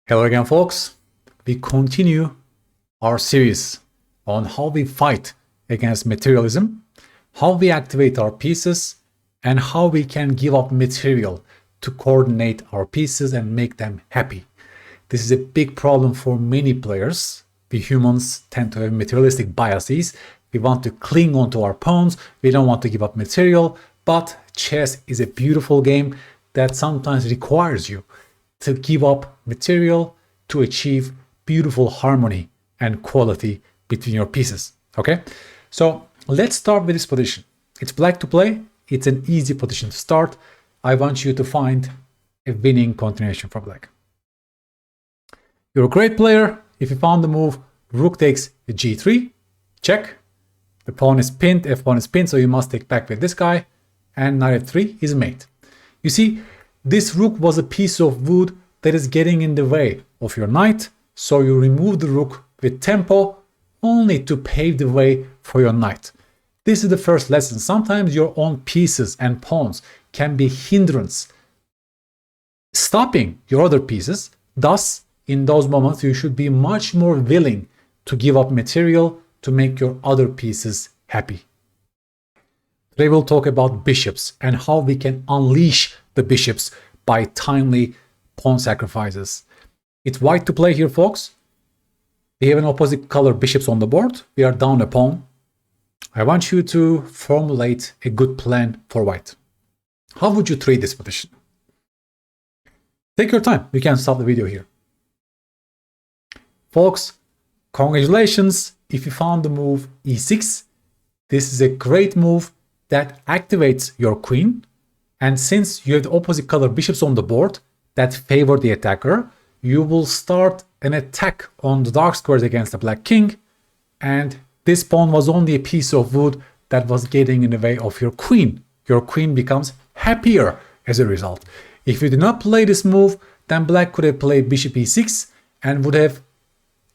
Hello again, folks. We continue our series on how we fight against materialism, how we activate our pieces, and how we can give up material to coordinate our pieces and make them happy. This is a big problem for many players. We humans tend to have materialistic biases. We want to cling onto our pawns. We don't want to give up material. But chess is a beautiful game that sometimes requires you to give up material to achieve beautiful harmony and quality between your pieces. Okay, so let's start with this position. It's black to play. It's an easy position to start. I want you to find a winning continuation for black. You're a great player if you found the move rook takes g3, check. The pawn is pinned, f1 is pinned, so you must take back with this guy, and knight f3 is mate. You see, this rook was a piece of wood that is getting in the way of your knight, so you remove the rook with tempo only to pave the way for your knight. This is the first lesson. Sometimes your own pieces and pawns can be hindrance, stopping your other pieces. Thus, in those moments, you should be much more willing to give up material to make your other pieces happy. Today we'll talk about bishops and how we can unleash the bishops by timely pawn sacrifices. It's white to play here, folks. We have an opposite color bishops on the board. We are down a pawn. I want you to formulate a good plan for white. How would you trade this position? Take your time. You can stop the video here. Folks, congratulations if you found the move e6. This is a great move that activates your queen. And since you have the opposite color bishops on the board that favor the attacker, you will start an attack on the dark squares against the black king. And this pawn was only a piece of wood that was getting in the way of your queen. Your queen becomes happier as a result. If you did not play this move, then black could have played bishop e6 and would have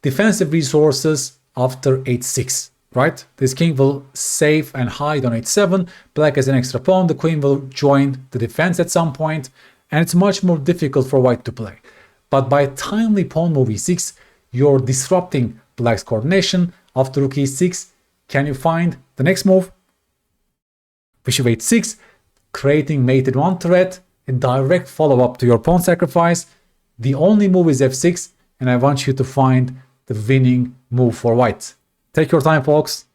defensive resources after h6. Right? This king will save and hide on h7. Black has an extra pawn. The queen will join the defense at some point, and it's much more difficult for white to play. But by timely pawn move e6, you're disrupting black's coordination. After rook e6, can you find the next move? Bishop h6, creating mated one threat, a direct follow-up to your pawn sacrifice. The only move is f6, and I want you to find the winning move for white. Take your time, folks.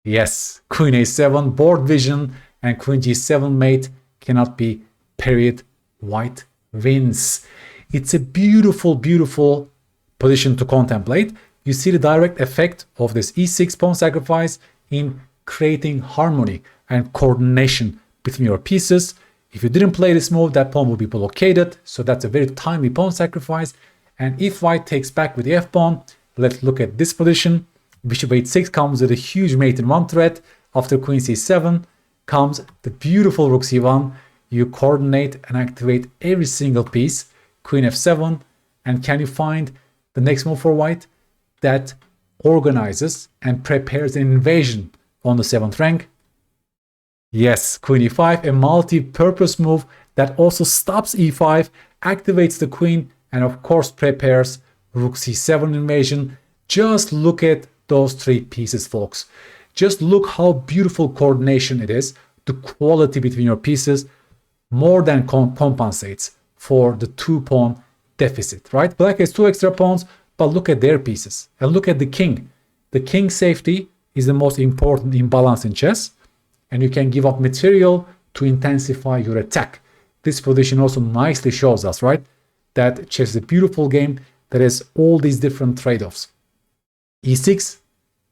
Yes, queen a7, board vision, and queen g7 mate cannot be parried. White wins. It's a beautiful, beautiful position to contemplate. You see the direct effect of this e6 pawn sacrifice in creating harmony and coordination between your pieces. If you didn't play this move, that pawn will be blockaded. So that's a very timely pawn sacrifice. And if white takes back with the f-pawn, let's look at this position. Bishop h6 comes with a huge mate in one threat. After queen c7 comes the beautiful rook c1. You coordinate and activate every single piece. Queen f7. And can you find the next move for white that organizes and prepares an invasion on the 7th rank? Yes, queen e5, a multi-purpose move that also stops e5, activates the queen, and of course prepares rook c7 invasion. Just look at those three pieces, folks. Just look how beautiful coordination it is. The quality between your pieces more than compensates for the two-pawn deficit, right? Black has two extra pawns, but look at their pieces. And look at the king. The king's safety is the most important imbalance in chess, and you can give up material to intensify your attack. This position also nicely shows us, right, that chess is a beautiful game that has all these different trade-offs. e6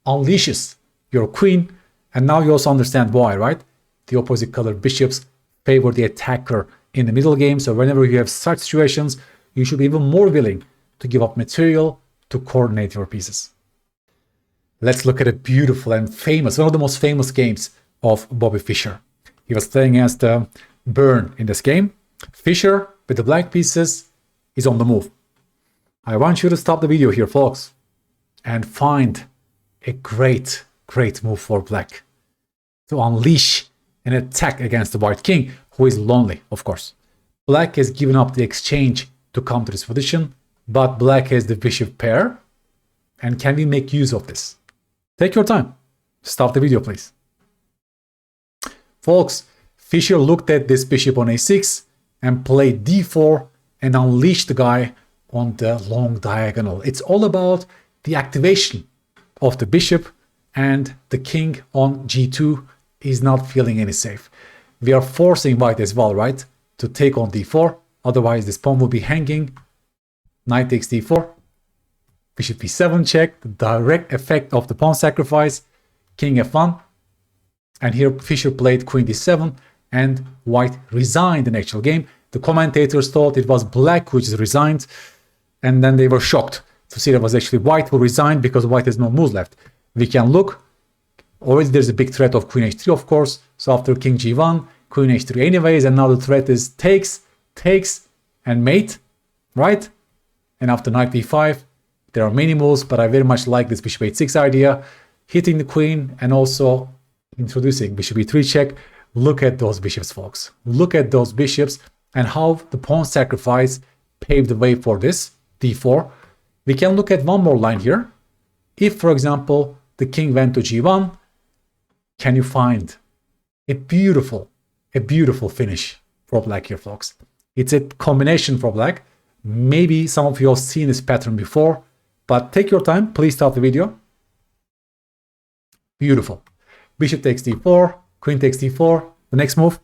unleashes your queen, and now you also understand why, right? The opposite color bishops favor the attacker in the middle game, so whenever you have such situations, you should be even more willing to give up material to coordinate your pieces. Let's look at a beautiful and famous, one of the most famous games of Bobby Fischer. He was playing against Byrne in this game. Fischer, with the black pieces, is on the move. I want you to stop the video here, folks, and find a great move for black to unleash an attack against the white king, who is lonely, of course. Black has given up the exchange to come to this position, but black has the bishop pair. And can we make use of this? Take your time. Stop the video, please. Folks, Fischer looked at this bishop on a6 and played d4 and unleashed the guy on the long diagonal. It's all about the activation of the bishop, and the king on g2 is not feeling any safe. We are forcing white as well, right, to take on d4. Otherwise, this pawn will be hanging. Knight takes d4. Bishop b7 check, the direct effect of the pawn sacrifice. King f1. And here Fischer played queen d7 and white resigned in actual game. The commentators thought it was black which resigned, and then they were shocked to see that it was actually white who resigned because white has no moves left. We can look. Already there's a big threat of queen h3, of course. So after king g1, queen h3 anyways, and now the threat is takes, and mate, right? And after knight b5, there are many moves, but I very much like this bishop h6 idea, hitting the queen and also introducing bishop e3 check. Look at those bishops, folks. Look at those bishops and how the pawn sacrifice paved the way for this d4. We can look at one more line here. If, for example, the king went to g1, can you find a beautiful finish for black here, folks? It's a combination for black. Maybe some of you have seen this pattern before, but take your time. Please stop the video. Beautiful. Bishop takes d4, queen takes d4. The next move,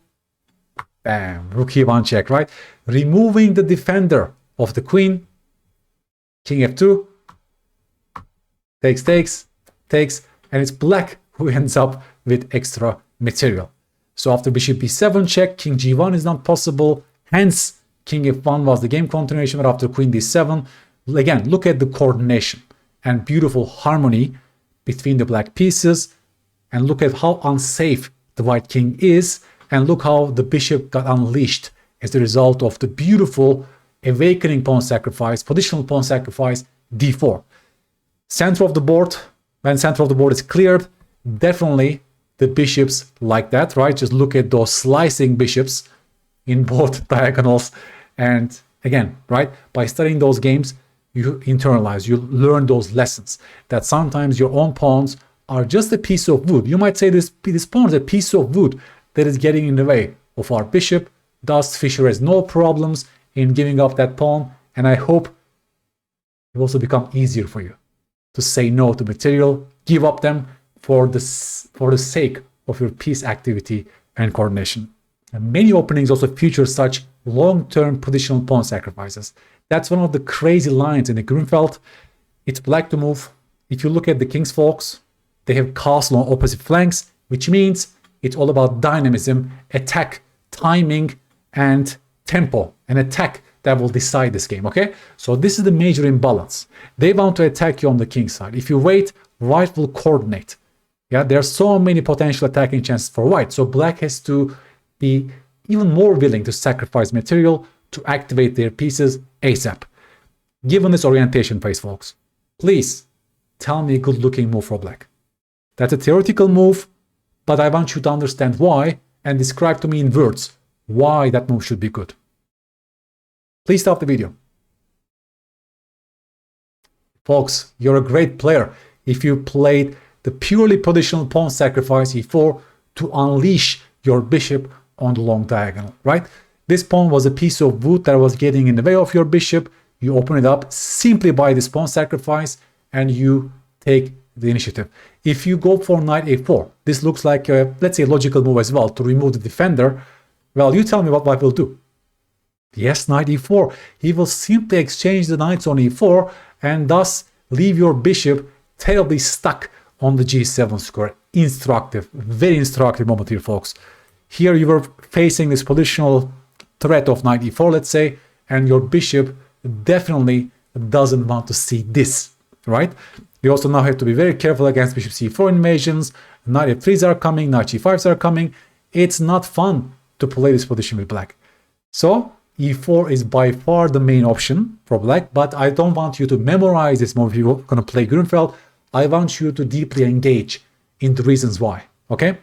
bam, rook e1 check, right? Removing the defender of the queen. King f2, takes, and it's black who ends up with extra material. So after bishop b7 check, king g1 is not possible. Hence, king f1 was the game continuation, but after queen d7, again, look at the coordination and beautiful harmony between the black pieces, and look at how unsafe the white king is, and look how the bishop got unleashed as a result of the beautiful awakening pawn sacrifice, positional pawn sacrifice, d4. Center of the board, when center of the board is cleared, definitely the bishops like that, right? Just look at those slicing bishops in both diagonals. And again, right, by studying those games, you internalize, you learn those lessons, that sometimes your own pawns are just a piece of wood. You might say this pawn is a piece of wood that is getting in the way of our bishop. Thus, Fischer has no problems in giving up that pawn, and I hope it will also become easier for you to say no to material, give up them for the sake of your piece activity and coordination. And many openings also feature such long-term positional pawn sacrifices. That's one of the crazy lines in the Grünfeld. It's black to move. If you look at the king's folks, they have castle on opposite flanks, which means it's all about dynamism, attack, timing, and tempo. An attack that will decide this game, okay? So this is the major imbalance. They want to attack you on the king side. If you wait, white will coordinate. Yeah, there are so many potential attacking chances for white. So black has to be even more willing to sacrifice material to activate their pieces ASAP. Given this orientation phase, folks, please tell me a good-looking move for black. That's a theoretical move, but I want you to understand why and describe to me in words why that move should be good. Please stop the video. Folks, you're a great player if you played the purely positional pawn sacrifice e4 to unleash your bishop on the long diagonal, right? This pawn was a piece of wood that was getting in the way of your bishop. You open it up simply by this pawn sacrifice and you take the initiative. If you go for knight a4, this looks like a, let's say, a logical move as well to remove the defender. Well, you tell me what white will do. Yes, knight e4. He will simply exchange the knights on e4 and thus leave your bishop terribly stuck on the g7 square. Instructive, very instructive moment here, folks. Here you were facing this positional threat of knight e4, let's say, and your bishop definitely doesn't want to see this, right? You also now have to be very careful against bishop c4 invasions. Knight f3s are coming, knight g5s are coming. It's not fun to play this position with black. So e4 is by far the main option for black, but I don't want you to memorize this move if you're going to play Grünfeld. I want you to deeply engage in the reasons why, okay?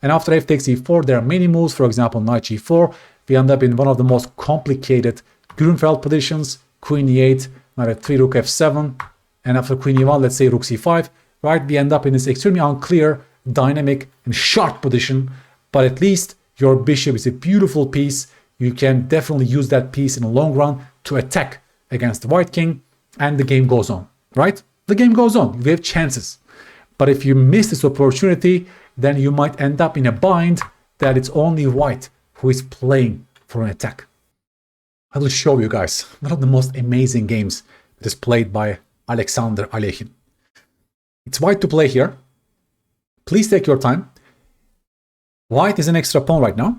And after f takes e4, there are many moves. For example, knight g4, we end up in one of the most complicated Grünfeld positions, queen e8, knight f3, rook f7, and after queen e1, let's say rook c5, right? We end up in this extremely unclear, dynamic, and sharp position, but at least your bishop is a beautiful piece. You can definitely use that piece in the long run to attack against the white king, and the game goes on, right? The game goes on. You have chances. But if you miss this opportunity, then you might end up in a bind that it's only white who is playing for an attack. I will show you guys one of the most amazing games that is played by Alekhine. It's white to play here. Please take your time. White is an extra pawn right now,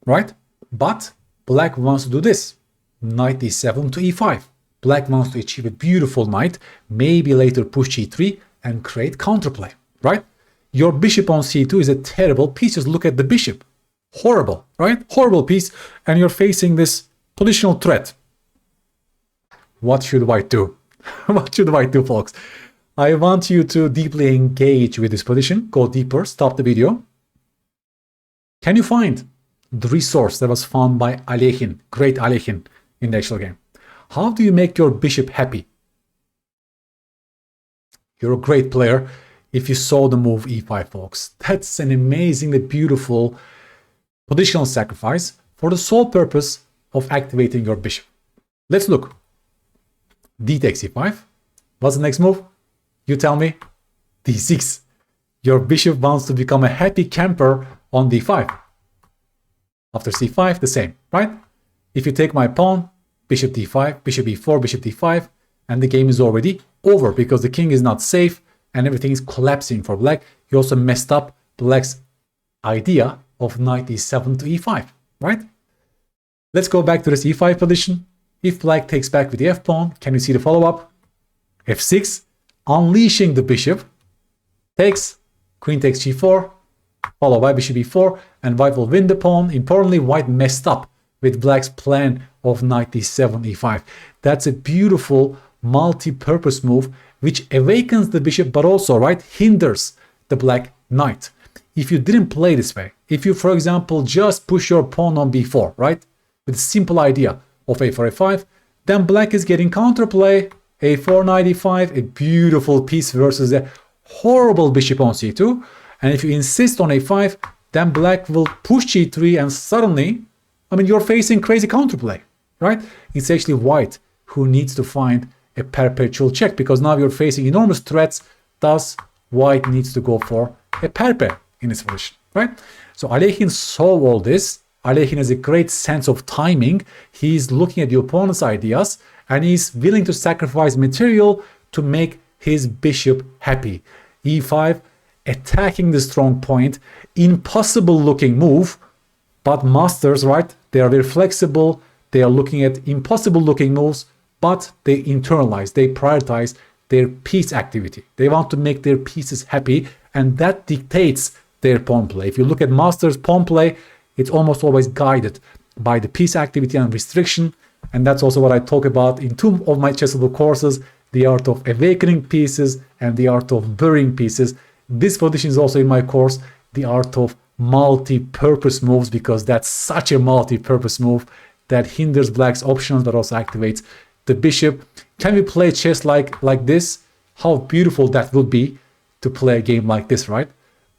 right? But black wants to do this. Knight d7 to e5. Black wants to achieve a beautiful knight, maybe later push g3 and create counterplay, right? Your bishop on c2 is a terrible piece. Just look at the bishop. Horrible, right? Horrible piece. And you're facing this positional threat. What should white do? What should white do, folks? I want you to deeply engage with this position. Go deeper. Stop the video. Can you find the resource that was found by Alekhine, great Alekhine, in the actual game? How do you make your bishop happy? You're a great player if you saw the move e5, folks. That's an amazingly beautiful positional sacrifice for the sole purpose of activating your bishop. Let's look. D takes e5. What's the next move? You tell me. d6. Your bishop wants to become a happy camper on d5. After c5, the same, right? If you take my pawn, bishop d5, bishop e4, bishop d5, and the game is already over because the king is not safe and everything is collapsing for black. You also messed up black's idea of knight e7 to e5, right? Let's go back to this e5 position. If black takes back with the f-pawn, can you see the follow-up? f6, unleashing the bishop, takes, queen takes g4, followed by bishop e4, and white will win the pawn. Importantly, white messed up with black's plan of knight d7, e5. That's a beautiful multi-purpose move which awakens the bishop but also, right, hinders the black knight. If you didn't play this way, if you, for example, just push your pawn on b4, right, with a simple idea of a4, a5, then black is getting counterplay, a4, knight e5, a beautiful piece versus a horrible bishop on c2. And if you insist on a5, then black will push g3 and suddenly, I mean, you're facing crazy counterplay, right? It's actually white who needs to find a perpetual check because now you're facing enormous threats. Thus, white needs to go for a perpe in this position, right? So Alekhine saw all this. Alekhine has a great sense of timing. He's looking at the opponent's ideas and he's willing to sacrifice material to make his bishop happy. e5, attacking the strong point, impossible looking move, but masters, right? They are very flexible. They are looking at impossible looking moves, but they internalize, they prioritize their piece activity. They want to make their pieces happy, and that dictates their pawn play. If you look at masters pawn play, it's almost always guided by the piece activity and restriction. And that's also what I talk about in two of my Chessable courses, the art of awakening pieces and the art of burying pieces. This position is also in my course, the art of multi-purpose moves, because that's such a multi-purpose move that hinders black's options but also activates the bishop. Can we play chess like this? How beautiful that would be to play a game like this, right?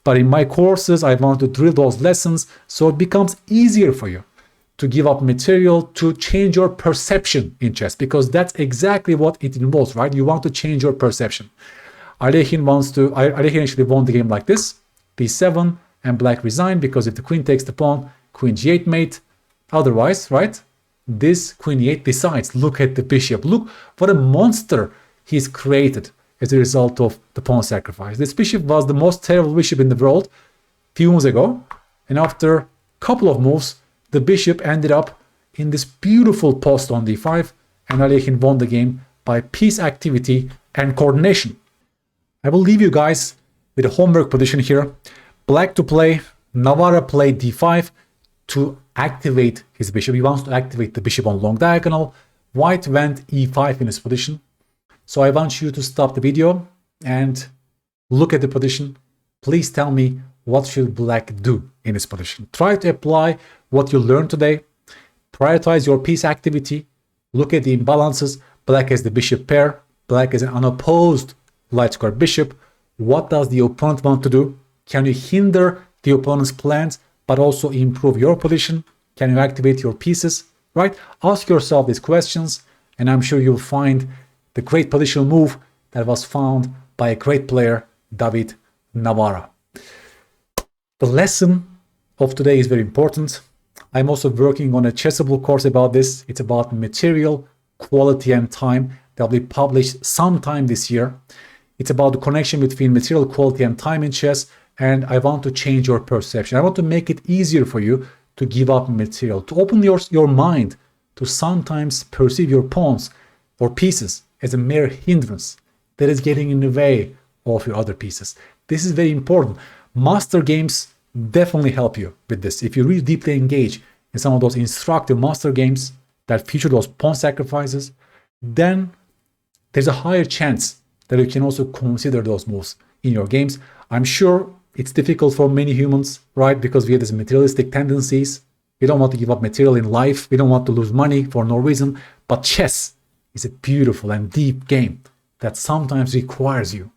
But in my courses, I want to drill those lessons so it becomes easier for you to give up material, to change your perception in chess, because that's exactly what it involves, right? You want to change your perception. Alekhine actually won the game like this, b7, and black resigned because if the queen takes the pawn, queen g8 mate. Otherwise, right, this queen e8 decides. Look at the bishop. Look what a monster he's created as a result of the pawn sacrifice. This bishop was the most terrible bishop in the world a few moves ago, and after a couple of moves, the bishop ended up in this beautiful post on d5, and Alekhine won the game by piece activity and coordination. I will leave you guys with a homework position here. Black to play, Navarra played d5 to activate his bishop. He wants to activate the bishop on long diagonal. White went e5 in this position. So I want you to stop the video and look at the position. Please tell me, what should black do in this position? Try to apply what you learned today. Prioritize your piece activity. Look at the imbalances. Black has the bishop pair. Black has an unopposed light square bishop. What does the opponent want to do? Can you hinder the opponent's plans, but also improve your position? Can you activate your pieces? Right? Ask yourself these questions, and I'm sure you'll find the great positional move that was found by a great player, David Navarra. The lesson of today is very important. I'm also working on a Chessable course about this. It's about material, quality, and time that will be published sometime this year. It's about the connection between material, quality, and time in chess, and I want to change your perception. I want to make it easier for you to give up material, to open your mind to sometimes perceive your pawns or pieces as a mere hindrance that is getting in the way of your other pieces. This is very important. Master games definitely help you with this. If you really deeply engage in some of those instructive master games that feature those pawn sacrifices, then there's a higher chance that you can also consider those moves in your games. I'm sure it's difficult for many humans, right? Because we have these materialistic tendencies. We don't want to give up material in life. We don't want to lose money for no reason. But chess is a beautiful and deep game that sometimes requires you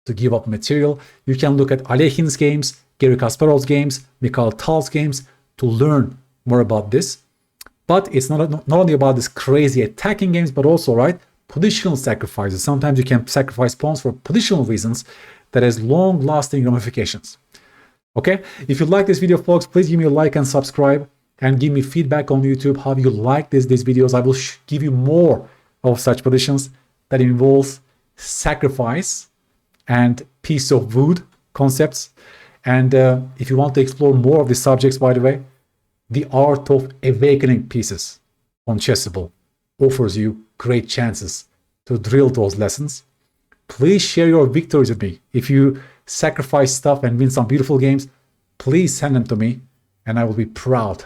to give up material. You can look at Alekhine's games, Garry Kasparov's games, Mikhail Tal's games to learn more about this. But it's not only about these crazy attacking games, but also, right, positional sacrifices. Sometimes you can sacrifice pawns for positional reasons that has long-lasting ramifications. Okay? If you like this video, folks, please give me a like and subscribe, and give me feedback on YouTube how you like these videos. I will give you more of such positions that involves sacrifice and piece of wood concepts. And if you want to explore more of these subjects, by the way, the art of awakening pieces on Chessable offers you great chances to drill those lessons. Please share your victories with me. If you sacrifice stuff and win some beautiful games, please send them to me, and I will be proud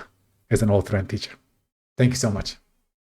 as an author and teacher. Thank you so much.